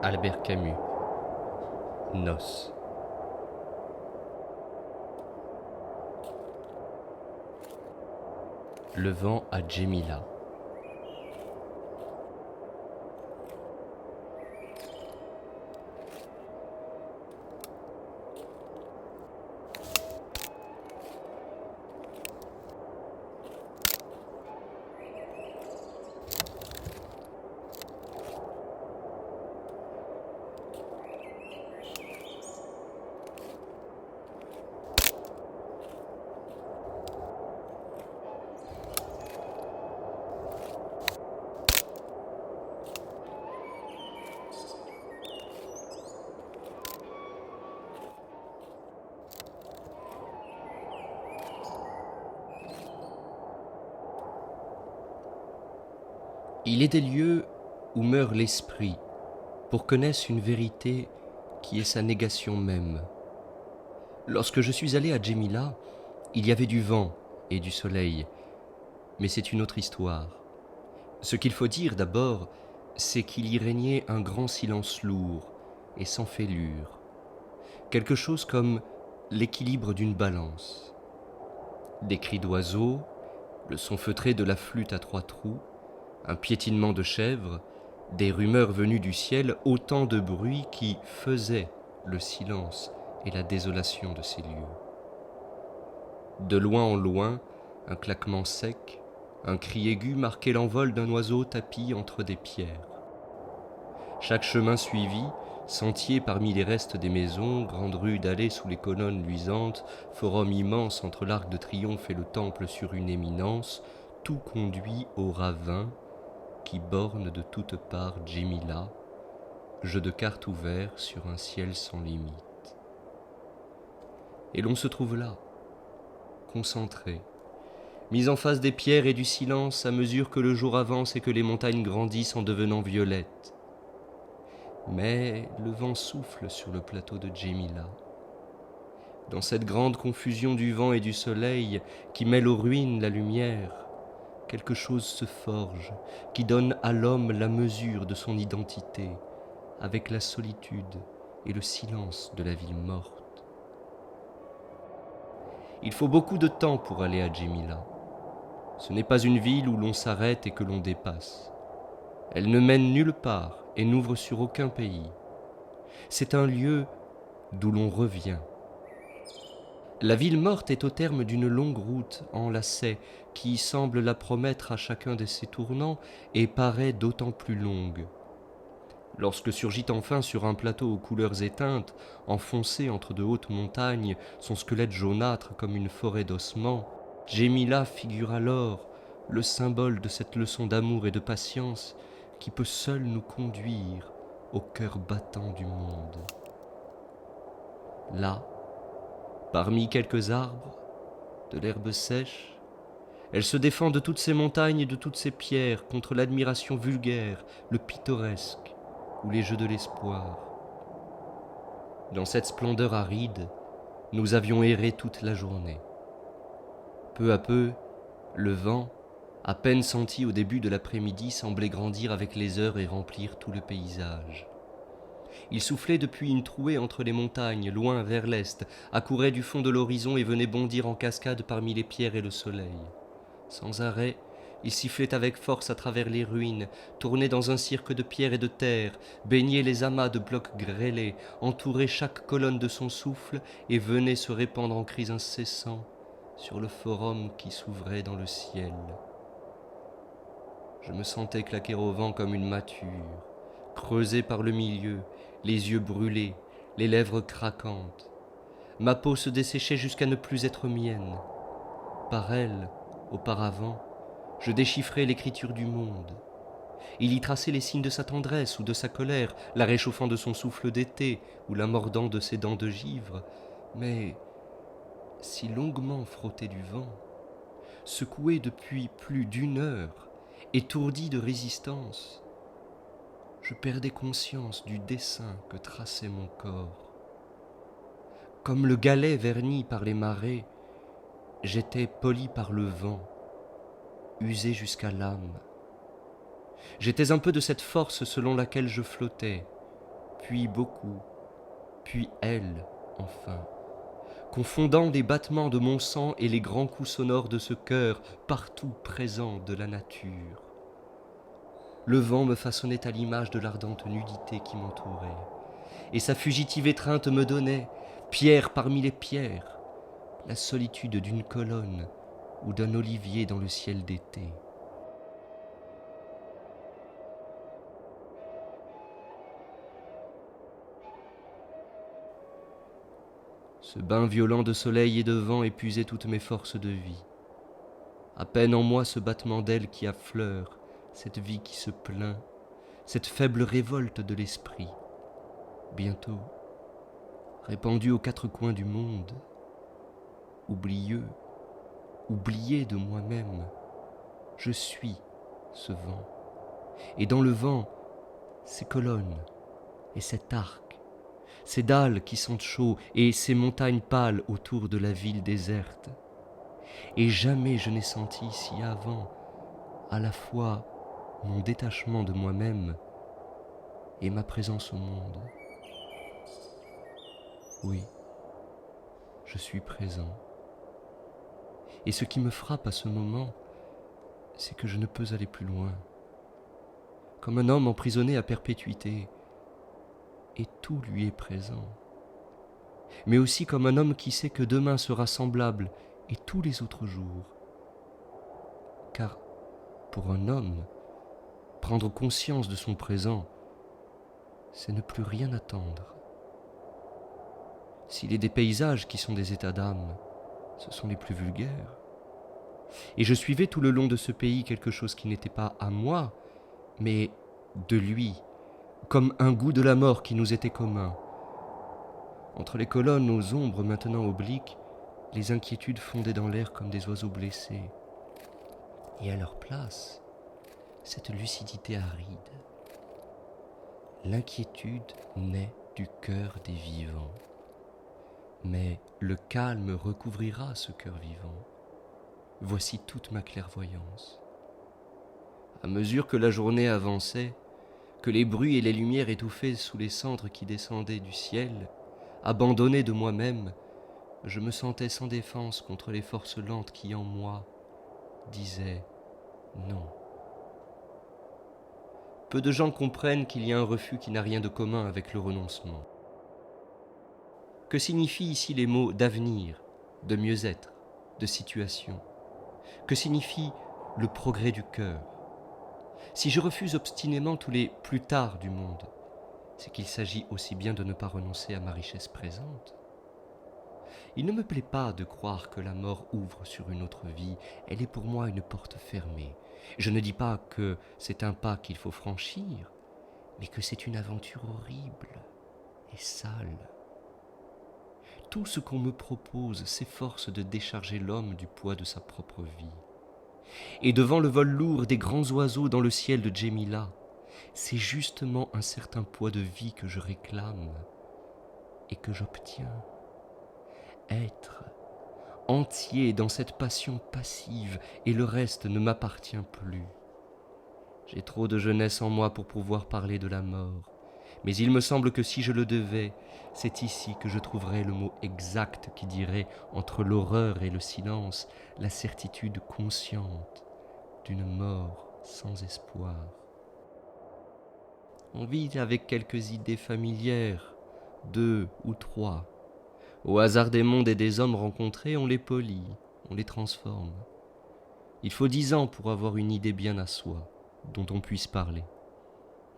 Albert Camus. Noces. Le vent à Djémila. Il est des lieux où meurt l'esprit pour connaître une vérité qui est sa négation même. Lorsque je suis allé à Djémila, il y avait du vent et du soleil, mais c'est une autre histoire. Ce qu'il faut dire d'abord, c'est qu'il y régnait un grand silence lourd et sans fêlure, quelque chose comme l'équilibre d'une balance. Des cris d'oiseaux, le son feutré de la flûte à trois trous, un piétinement de chèvres, des rumeurs venues du ciel, autant de bruits qui faisaient le silence et la désolation de ces lieux. De loin en loin, un claquement sec, un cri aigu marquait l'envol d'un oiseau tapi entre des pierres. Chaque chemin suivi, sentier parmi les restes des maisons, grande rue dallée sous les colonnes luisantes, forum immense entre l'arc de triomphe et le temple sur une éminence, tout conduit au ravin qui borne de toutes parts Djémila, jeu de cartes ouvert sur un ciel sans limite. Et l'on se trouve là, concentré, mis en face des pierres et du silence à mesure que le jour avance et que les montagnes grandissent en devenant violettes. Mais le vent souffle sur le plateau de Djémila. Dans cette grande confusion du vent et du soleil qui mêle aux ruines la lumière, quelque chose se forge qui donne à l'homme la mesure de son identité, avec la solitude et le silence de la ville morte. Il faut beaucoup de temps pour aller à Djémila. Ce n'est pas une ville où l'on s'arrête et que l'on dépasse. Elle ne mène nulle part et n'ouvre sur aucun pays. C'est un lieu d'où l'on revient. La ville morte est au terme d'une longue route en lacets qui semble la promettre à chacun de ses tournants et paraît d'autant plus longue. Lorsque surgit enfin sur un plateau aux couleurs éteintes, enfoncé entre de hautes montagnes, son squelette jaunâtre comme une forêt d'ossements, Djémila figure alors le symbole de cette leçon d'amour et de patience qui peut seule nous conduire au cœur battant du monde. Là, parmi quelques arbres, de l'herbe sèche, elle se défend de toutes ces montagnes et de toutes ces pierres contre l'admiration vulgaire, le pittoresque ou les jeux de l'espoir. Dans cette splendeur aride, nous avions erré toute la journée. Peu à peu, le vent, à peine senti au début de l'après-midi, semblait grandir avec les heures et remplir tout le paysage. Il soufflait depuis une trouée entre les montagnes, loin vers l'est, accourait du fond de l'horizon et venait bondir en cascade parmi les pierres et le soleil. Sans arrêt, il sifflait avec force à travers les ruines, tournait dans un cirque de pierre et de terre, baignait les amas de blocs grêlés, entourait chaque colonne de son souffle et venait se répandre en cris incessants sur le forum qui s'ouvrait dans le ciel. Je me sentais claquer au vent comme une mâture, creusée par le milieu, les yeux brûlés, les lèvres craquantes. Ma peau se desséchait jusqu'à ne plus être mienne. Par elle, auparavant, je déchiffrais l'écriture du monde. Il y traçait les signes de sa tendresse ou de sa colère, la réchauffant de son souffle d'été ou la mordant de ses dents de givre, mais si longuement frotté du vent, secoué depuis plus d'une heure, étourdi de résistance, je perdais conscience du dessin que traçait mon corps. Comme le galet verni par les marées, j'étais poli par le vent, usé jusqu'à l'âme. J'étais un peu de cette force selon laquelle je flottais, puis beaucoup, puis elle, enfin, confondant les battements de mon sang et les grands coups sonores de ce cœur partout présent de la nature. Le vent me façonnait à l'image de l'ardente nudité qui m'entourait, et sa fugitive étreinte me donnait, pierre parmi les pierres, la solitude d'une colonne ou d'un olivier dans le ciel d'été. Ce bain violent de soleil et de vent épuisait toutes mes forces de vie. À peine en moi ce battement d'ailes qui affleure, cette vie qui se plaint, cette faible révolte de l'esprit. Bientôt, répandu aux quatre coins du monde, oublieux, oublié de moi-même, je suis ce vent. Et dans le vent, ces colonnes et cet arc, ces dalles qui sentent chaud et ces montagnes pâles autour de la ville déserte. Et jamais je n'ai senti ici avant à la fois mon détachement de moi-même et ma présence au monde. Oui, je suis présent. Et ce qui me frappe à ce moment, c'est que je ne peux aller plus loin. Comme un homme emprisonné à perpétuité, et tout lui est présent. Mais aussi comme un homme qui sait que demain sera semblable et tous les autres jours. Car pour un homme, prendre conscience de son présent, c'est ne plus rien attendre. S'il est des paysages qui sont des états d'âme, ce sont les plus vulgaires. Et je suivais tout le long de ce pays quelque chose qui n'était pas à moi, mais de lui, comme un goût de la mort qui nous était commun. Entre les colonnes aux ombres maintenant obliques, les inquiétudes fondaient dans l'air comme des oiseaux blessés. Et à leur place, cette lucidité aride. L'inquiétude naît du cœur des vivants. Mais le calme recouvrira ce cœur vivant. Voici toute ma clairvoyance. À mesure que la journée avançait, que les bruits et les lumières étouffaient sous les cendres qui descendaient du ciel, abandonné de moi-même, je me sentais sans défense contre les forces lentes qui en moi disaient non. Peu de gens comprennent qu'il y a un refus qui n'a rien de commun avec le renoncement. Que signifient ici les mots d'avenir, de mieux-être, de situation? Que signifie le progrès du cœur? Si je refuse obstinément tous les plus tard du monde, c'est qu'il s'agit aussi bien de ne pas renoncer à ma richesse présente. Il ne me plaît pas de croire que la mort ouvre sur une autre vie, elle est pour moi une porte fermée. Je ne dis pas que c'est un pas qu'il faut franchir, mais que c'est une aventure horrible et sale. Tout ce qu'on me propose s'efforce de décharger l'homme du poids de sa propre vie. Et devant le vol lourd des grands oiseaux dans le ciel de Djémila, c'est justement un certain poids de vie que je réclame et que j'obtiens. Être entier dans cette passion passive et le reste ne m'appartient plus. J'ai trop de jeunesse en moi pour pouvoir parler de la mort, mais il me semble que si je le devais, c'est ici que je trouverais le mot exact qui dirait, entre l'horreur et le silence, la certitude consciente d'une mort sans espoir. On vit avec quelques idées familières, 2 ou 3. Au hasard des mondes et des hommes rencontrés, on les polit, on les transforme. Il faut 10 ans pour avoir une idée bien à soi, dont on puisse parler.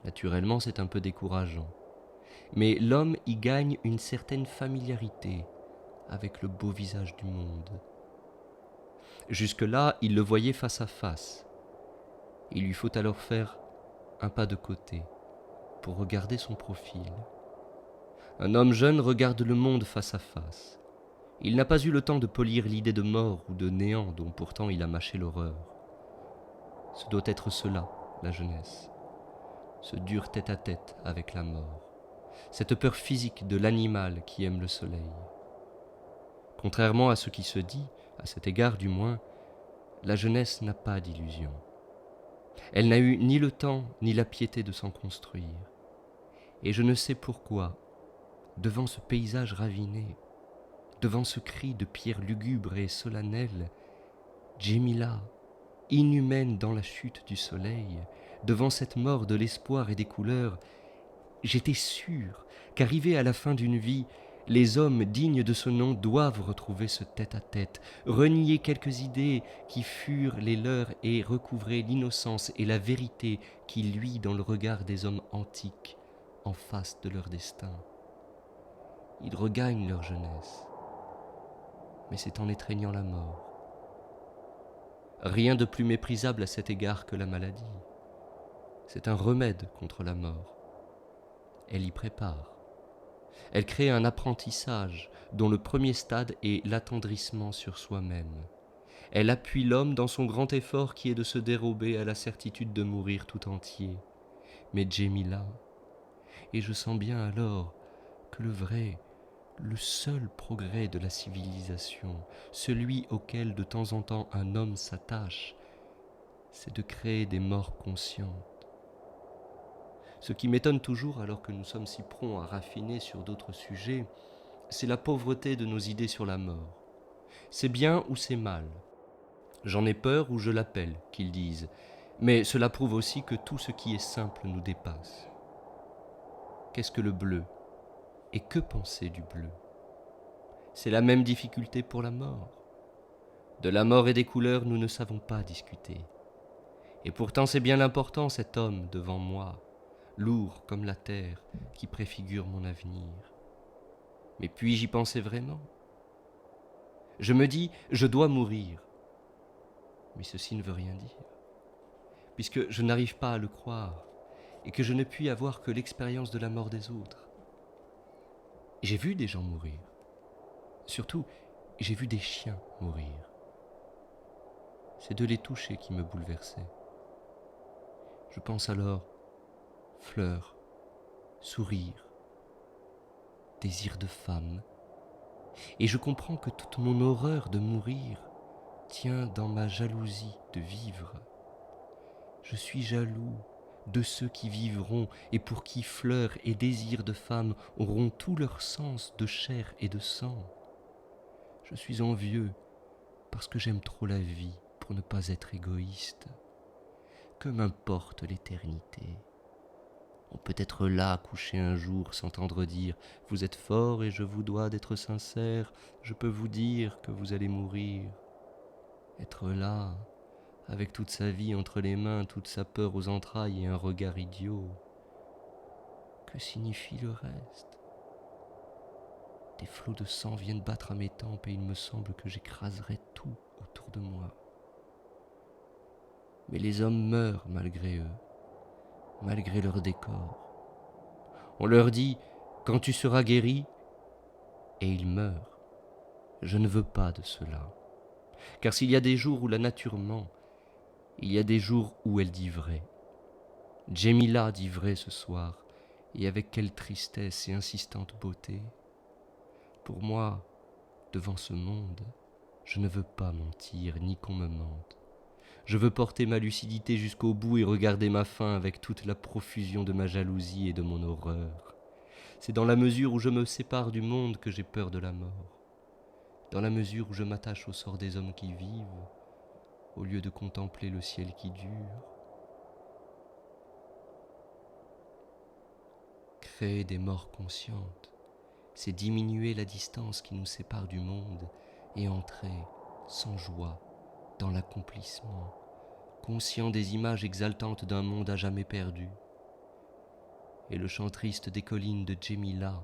Naturellement, c'est un peu décourageant. Mais l'homme y gagne une certaine familiarité avec le beau visage du monde. Jusque-là, il le voyait face à face. Il lui faut alors faire un pas de côté pour regarder son profil. Un homme jeune regarde le monde face à face. Il n'a pas eu le temps de polir l'idée de mort ou de néant dont pourtant il a mâché l'horreur. Ce doit être cela, la jeunesse. Ce dur tête-à-tête avec la mort. Cette peur physique de l'animal qui aime le soleil. Contrairement à ce qui se dit, à cet égard du moins, la jeunesse n'a pas d'illusion. Elle n'a eu ni le temps ni la piété de s'en construire. Et je ne sais pourquoi, devant ce paysage raviné, devant ce cri de pierre lugubre et solennelle, Djémila, inhumaine dans la chute du soleil, devant cette mort de l'espoir et des couleurs, j'étais sûr qu'arrivés à la fin d'une vie, les hommes dignes de ce nom doivent retrouver ce tête-à-tête, renier quelques idées qui furent les leurs et recouvrer l'innocence et la vérité qui luit dans le regard des hommes antiques en face de leur destin. Ils regagnent leur jeunesse, mais c'est en étreignant la mort. Rien de plus méprisable à cet égard que la maladie. C'est un remède contre la mort. Elle y prépare. Elle crée un apprentissage dont le premier stade est l'attendrissement sur soi-même. Elle appuie l'homme dans son grand effort qui est de se dérober à la certitude de mourir tout entier. Mais Djémila, et je sens bien alors que le seul progrès de la civilisation, celui auquel de temps en temps un homme s'attache, c'est de créer des morts conscientes. Ce qui m'étonne toujours, alors que nous sommes si prompts à raffiner sur d'autres sujets, c'est la pauvreté de nos idées sur la mort. C'est bien ou c'est mal. J'en ai peur ou je l'appelle, qu'ils disent, mais cela prouve aussi que tout ce qui est simple nous dépasse. Qu'est-ce que le bleu? Et que penser du bleu? C'est la même difficulté pour la mort. De la mort et des couleurs, nous ne savons pas discuter. Et pourtant c'est bien l'important, cet homme devant moi, lourd comme la terre qui préfigure mon avenir. Mais puis-je y penser vraiment? Je me dis, je dois mourir. Mais ceci ne veut rien dire, puisque je n'arrive pas à le croire, et que je ne puis avoir que l'expérience de la mort des autres. J'ai vu des gens mourir. Surtout, j'ai vu des chiens mourir. C'est de les toucher qui me bouleversait. Je pense alors fleurs, sourires, désir de femme, et je comprends que toute mon horreur de mourir tient dans ma jalousie de vivre. Je suis jaloux de ceux qui vivront et pour qui fleurs et désirs de femme auront tout leur sens de chair et de sang. Je suis envieux parce que j'aime trop la vie pour ne pas être égoïste. Que m'importe l'éternité? On peut être là, couché un jour, s'entendre dire « Vous êtes fort et je vous dois d'être sincère, je peux vous dire que vous allez mourir. » Être là, avec toute sa vie entre les mains, toute sa peur aux entrailles et un regard idiot. Que signifie le reste? Des flots de sang viennent battre à mes tempes et il me semble que j'écraserai tout autour de moi. Mais les hommes meurent malgré eux, malgré leur décor. On leur dit « Quand tu seras guéri », et ils meurent. Je ne veux pas de cela. Car s'il y a des jours où la nature ment, il y a des jours où elle dit vrai. Djémila dit vrai ce soir, et avec quelle tristesse et insistante beauté. Pour moi, devant ce monde, je ne veux pas mentir, ni qu'on me mente. Je veux porter ma lucidité jusqu'au bout et regarder ma fin avec toute la profusion de ma jalousie et de mon horreur. C'est dans la mesure où je me sépare du monde que j'ai peur de la mort. Dans la mesure où je m'attache au sort des hommes qui vivent, au lieu de contempler le ciel qui dure. Créer des morts conscientes, c'est diminuer la distance qui nous sépare du monde et entrer, sans joie, dans l'accomplissement, conscient des images exaltantes d'un monde à jamais perdu. Et le chant triste des collines de Djémila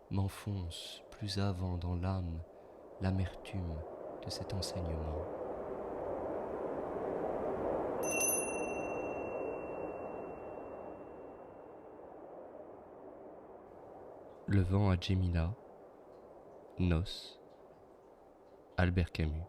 m'enfonce plus avant dans l'âme l'amertume de cet enseignement. Le vent à Djémila, Noces, Albert Camus.